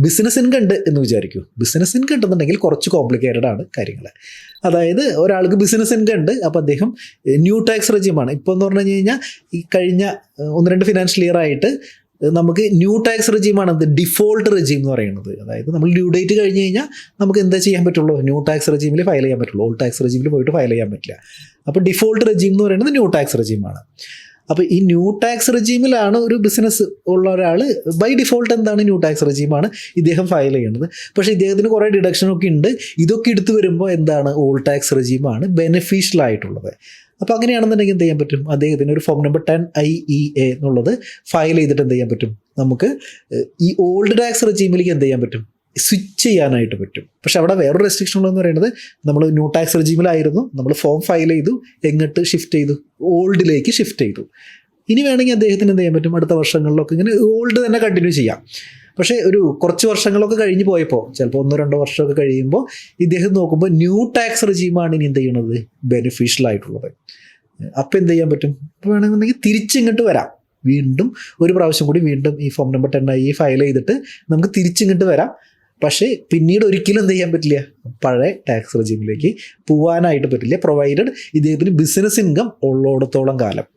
Business income ഉണ്ട് എന്ന് വിചാരിക്കൂ. Business income ഉണ്ടെന്നുണ്ടെങ്കിൽ കുറച്ച് കോംപ്ലിക്കേറ്റഡ് ആണ് കാര്യങ്ങൾ. അതായത് ഒരാൾക്ക് ബിസിനസ് ഇൻകം ഉണ്ട്, അപ്പോൾ അദ്ദേഹം ന്യൂ ടാക്സ് റെജിമാണ്. ഇപ്പോൾ എന്ന് പറഞ്ഞു കഴിഞ്ഞാൽ ഈ കഴിഞ്ഞ 1-2 ഫിനാൻഷ്യൽ ഇയർ ആയിട്ട് നമുക്ക് ന്യൂ ടാക്സ് റെജീമാണ് എന്ത് ഡിഫോൾട്ട് റെജീം എന്ന് പറയുന്നത്. അതായത് നമ്മൾ ഡ്യൂ ഡേറ്റ് കഴിഞ്ഞ് കഴിഞ്ഞാൽ നമുക്ക് എന്താ ചെയ്യാൻ പറ്റുള്ളൂ, ന്യൂ ടാക്സ് റെജീമിൽ ഫയൽ ചെയ്യാൻ പറ്റുള്ളൂ. ഓൾഡ് ടാക്സ് റെജീമിൽ പോയിട്ട് ഫയൽ ചെയ്യാൻ പറ്റില്ല. അപ്പോൾ ഡിഫോൾട്ട് റെജീം എന്ന് പറയുന്നത് ന്യൂ ടാക്സ് റെജീമാണ്. അപ്പോൾ ഈ ന്യൂ ടാക്സ് റെജീമിലാണ് ഒരു ബിസിനസ് ഉള്ള ഒരാൾ ബൈ ഡിഫോൾട്ട് എന്താണ് ന്യൂ ടാക്സ് റെജീമാണ് ഇദ്ദേഹം ഫയൽ ചെയ്യുന്നത്. പക്ഷേ ഇദ്ദേഹത്തിന് കുറേ ഡിഡക്ഷനൊക്കെ ഉണ്ട്. ഇതൊക്കെ എടുത്തു വരുമ്പോൾ എന്താണ് ഓൾഡ് ടാക്സ് റെജീമാണ് ബെനിഫിഷ്യൽ ആയിട്ടുള്ളത്. അപ്പോൾ അങ്ങനെയാണെന്നുണ്ടെങ്കിൽ എന്ത് ചെയ്യാൻ പറ്റും, അദ്ദേഹത്തിന് ഒരു ഫോം നമ്പർ 10IEA എന്നുള്ളത് ഫയൽ ചെയ്തിട്ട് എന്ത് ചെയ്യാൻ പറ്റും, നമുക്ക് ഈ ഓൾഡ് ടാക്സ് റെജീമിലേക്ക് എന്ത് ചെയ്യാൻ പറ്റും, സ്വിച്ച് ചെയ്യാനായിട്ട് പറ്റും. പക്ഷെ അവിടെ വേറൊരു റെസ്ട്രിക്ഷൻ ഉള്ളതെന്ന് പറയുന്നത് നമ്മൾ ന്യൂ ടാക്സ് റെജീമിലായിരുന്നു, നമ്മൾ ഫോം ഫയൽ ചെയ്തു, എങ്ങോട്ട് ഷിഫ്റ്റ് ചെയ്തു, ഓൾഡിലേക്ക് ഷിഫ്റ്റ് ചെയ്തു. ഇനി വേണമെങ്കിൽ അദ്ദേഹത്തിന് എന്ത് ചെയ്യാൻ പറ്റും, അടുത്ത വർഷങ്ങളിലൊക്കെ ഇങ്ങനെ ഓൾഡ് തന്നെ കണ്ടിന്യൂ ചെയ്യാം. പക്ഷേ ഒരു കുറച്ച് വർഷങ്ങളൊക്കെ കഴിഞ്ഞ് പോയപ്പോൾ, ചിലപ്പോൾ 1-2 വർഷമൊക്കെ കഴിയുമ്പോൾ ഇദ്ദേഹം നോക്കുമ്പോൾ ന്യൂ ടാക്സ് റെജീമാണ് ഇനി എന്ത് ചെയ്യണത്, ബെനിഫിഷ്യൽ ആയിട്ടുള്ളത്. അപ്പോൾ എന്ത് ചെയ്യാൻ പറ്റും, ഇപ്പോൾ വേണമെന്നുണ്ടെങ്കിൽ തിരിച്ചിങ്ങോട്ട് വരാം, വീണ്ടും ഒരു പ്രാവശ്യം കൂടി വീണ്ടും ഈ ഫോം നമ്പർ 10IE ഫയൽ ചെയ്തിട്ട് നമുക്ക് തിരിച്ചിങ്ങോട്ട് വരാം. പക്ഷേ പിന്നീട് ഒരിക്കലും എന്ത് ചെയ്യാൻ പറ്റില്ല, പഴയ ടാക്സ് റെജീമിലേക്ക് പോകാനായിട്ട് പറ്റില്ല, പ്രൊവൈഡഡ് ഇദ്ദേഹത്തിന് ബിസിനസ് ഇൻകം ഉള്ളിടത്തോളം കാലം.